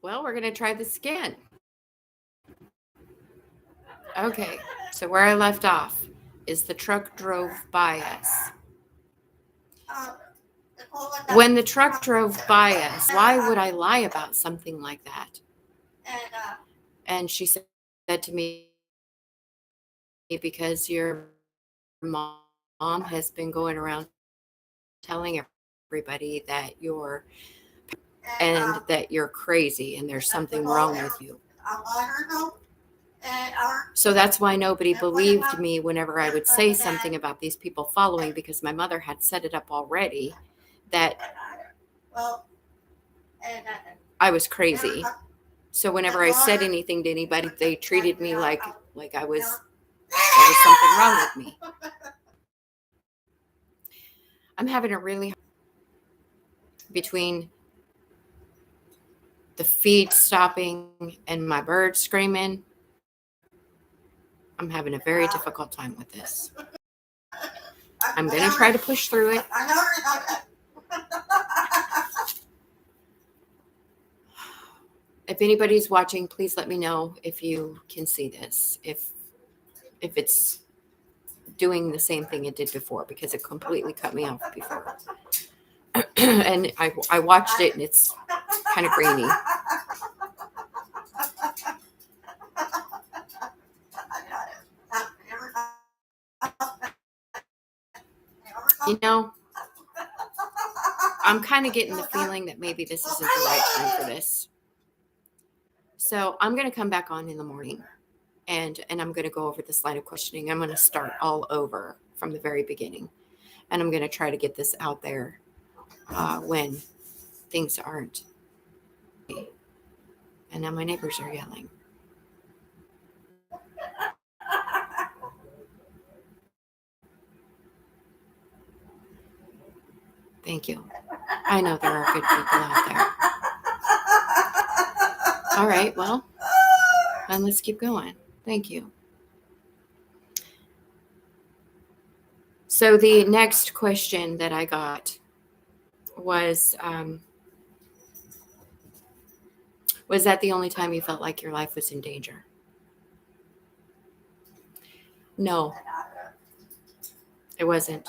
Well, we're going to try this again. Okay, so where I left off is the truck drove by us. When the truck drove by us, why would I lie about something like that? And she said to me, because your mom has been going around telling everybody that you're crazy and there's something wrong with you. So that's why nobody believed me whenever I would say something about these people following, because my mother had set it up already that I was crazy. So whenever I said anything to anybody, they treated me like there was something wrong with me. I'm having a really hard time between the feed stopping and my bird screaming. I'm having a very difficult time with this. I'm going to try to push through it. If anybody's watching, please let me know if you can see this. If it's doing the same thing it did before, because it completely cut me off before. And I watched it and it's kind of grainy. You know, I'm kind of getting the feeling that maybe this isn't the right time for this. So I'm going to come back on in the morning and I'm going to go over this line of questioning. I'm going to start all over from the very beginning. And I'm going to try to get this out there when things aren't. And now my neighbors are yelling. Thank you. I know there are good people out there. All right, well, and let's keep going. Thank you. So the next question that I got was that the only time you felt like your life was in danger? No, it wasn't.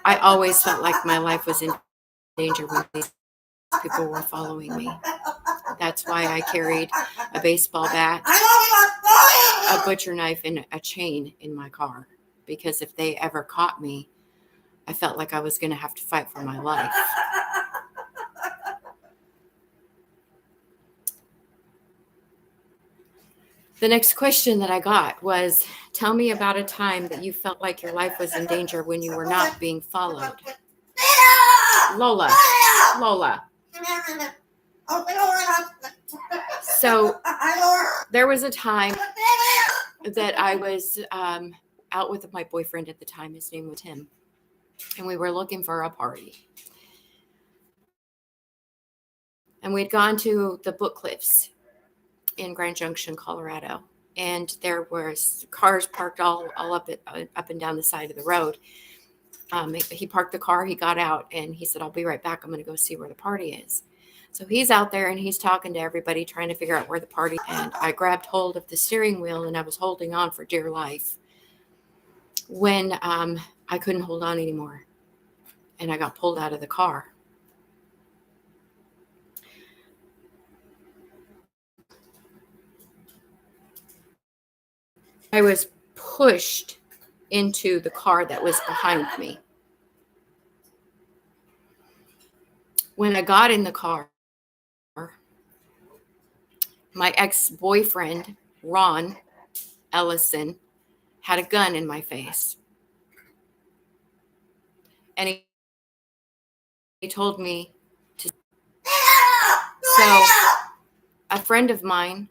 I always felt like my life was in danger when these people were following me. That's why I carried a baseball bat, a butcher knife, and a chain in my car. Because if they ever caught me, I felt like I was going to have to fight for my life. The next question that I got was, tell me about a time that you felt like your life was in danger when you were not being followed. Lola. So there was a time that I was out with my boyfriend at the time. His name was Tim. And we were looking for a party. And we'd gone to the Book Cliffs in Grand Junction, Colorado. And there was cars parked all up and down the side of the road. He parked the car, he got out, and he said, I'll be right back. I'm going to go see where the party is. So he's out there and he's talking to everybody, trying to figure out where the party is. And I grabbed hold of the steering wheel and I was holding on for dear life when I couldn't hold on anymore. And I got pulled out of the car. I was pushed into the car that was behind me. When I got in the car, my ex-boyfriend, Ron Ellison, had a gun in my face. And he told me to. So a friend of mine,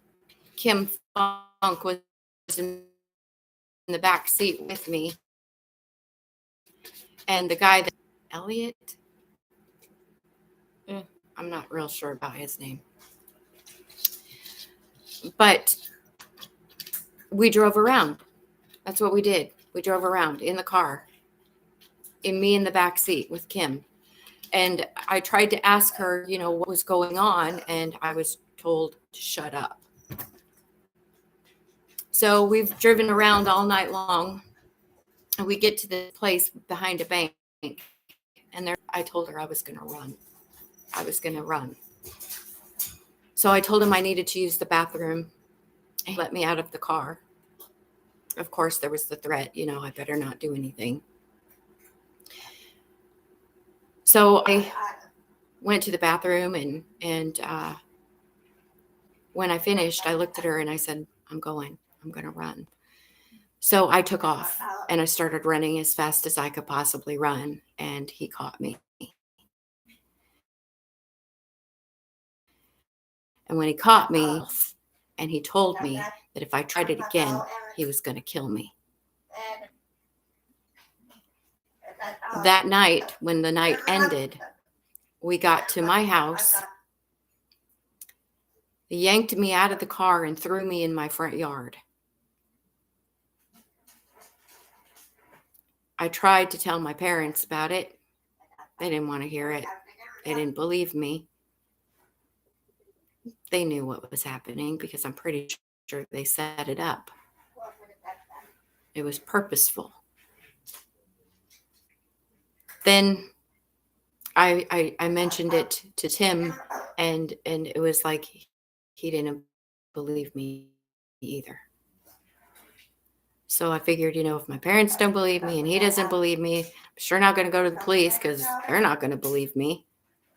Kim Funk, was in the back seat with me. And the guy, Elliot, I'm not real sure about his name. But we drove around. That's what we did. We drove around in the car. And me in the back seat with Kim. And I tried to ask her, what was going on, and I was told to shut up. So we've driven around all night long, and we get to the place behind a bank, and there I told her I was going to run. I was going to run. So I told him I needed to use the bathroom. He let me out of the car. Of course, there was the threat, I better not do anything. So I went to the bathroom, and when I finished, I looked at her and I said, I'm going to run. So I took off and I started running as fast as I could possibly run, and he caught me. And when he caught me, and he told me that if I tried it again, he was going to kill me. That night, when the night ended, we got to my house. He yanked me out of the car and threw me in my front yard. I tried to tell my parents about it. They didn't want to hear it. They didn't believe me. They knew what was happening because I'm pretty sure they set it up. It was purposeful. Then I mentioned it to Tim, and it was like he didn't believe me either. So I figured, if my parents don't believe me and he doesn't believe me, I'm sure not going to go to the police because they're not going to believe me.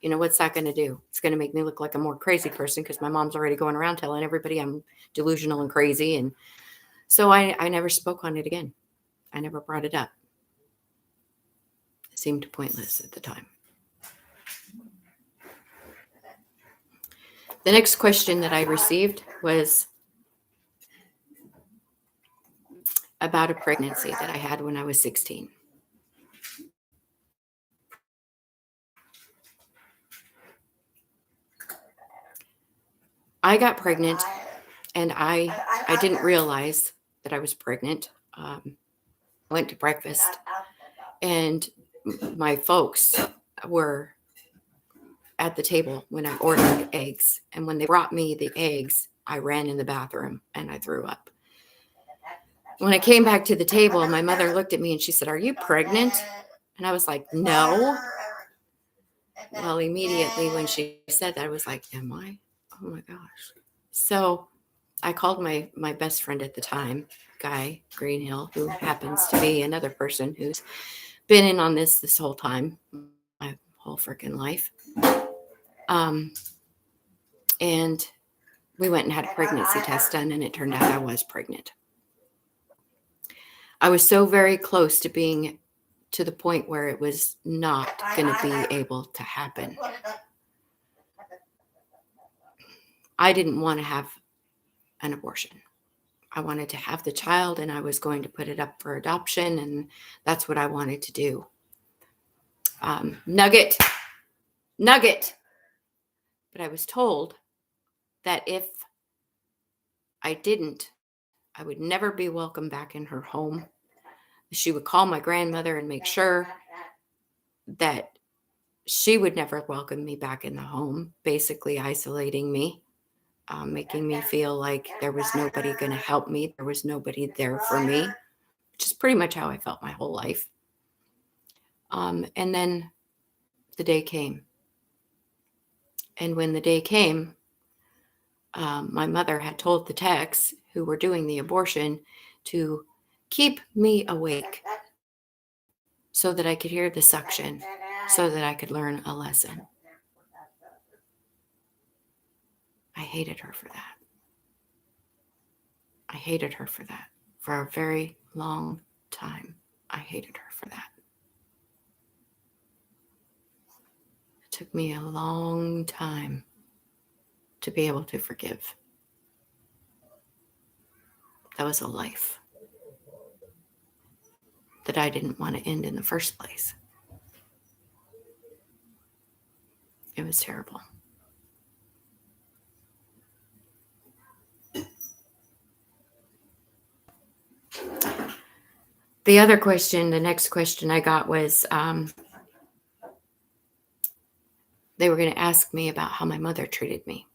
What's that going to do? It's going to make me look like a more crazy person because my mom's already going around telling everybody I'm delusional and crazy. And so I never spoke on it again. I never brought it up. It seemed pointless at the time. The next question that I received was about a pregnancy that I had when I was 16. I got pregnant, and I didn't realize that I was pregnant. I went to breakfast, and my folks were at the table when I ordered eggs. And when they brought me the eggs, I ran in the bathroom and I threw up. When I came back to the table, my mother looked at me and she said, "Are you pregnant?" And I was like, "No." Well, immediately when she said that, I was like, "Am I? Oh my gosh." So I called my best friend at the time, Guy Greenhill, who happens to be another person who's been in on this whole time, my whole freaking life. And we went and had a pregnancy test done, and it turned out I was pregnant. I was so very close to being to the point where it was not going to be able to happen. I didn't want to have an abortion. I wanted to have the child, and I was going to put it up for adoption, and that's what I wanted to do. Nugget. But I was told that if I didn't, I would never be welcome back in her home. She would call my grandmother and make sure that she would never welcome me back in the home, basically isolating me, making me feel like there was nobody going to help me. There was nobody there for me, which is pretty much how I felt my whole life. And then the day came. And when the day came, my mother had told the techs who were doing the abortion to keep me awake so that I could hear the suction, so that I could learn a lesson. I hated her for that. I hated her for that. For a very long time, I hated her for that. It took me a long time to be able to forgive. That was a life that I didn't want to end in the first place. It was terrible. The next question I got was, they were going to ask me about how my mother treated me.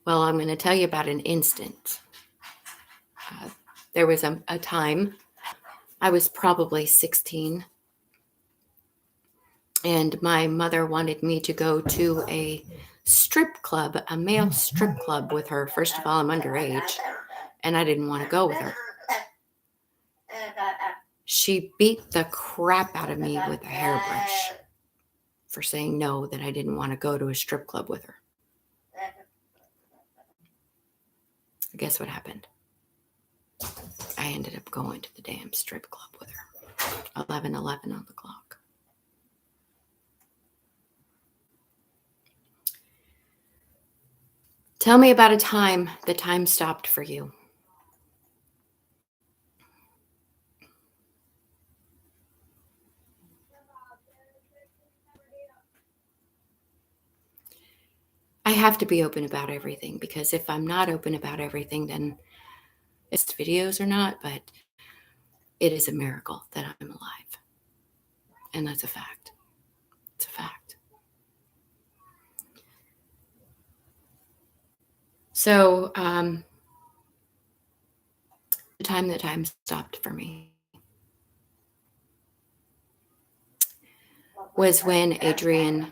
Well, I'm going to tell you about an instance. There was a time, I was probably 16, and my mother wanted me to go to a strip club, a male strip club with her. First of all, I'm underage, and I didn't want to go with her. She beat the crap out of me with a hairbrush for saying no, that I didn't want to go to a strip club with her. Guess what happened? I ended up going to the damn strip club with her. 11:11 on the clock. Tell me about a time the time stopped for you. I have to be open about everything, because if I'm not open about everything, then it's videos or not, but it is a miracle that I'm alive. And that's a fact. It's a fact. So, the time that time stopped for me was when Adrian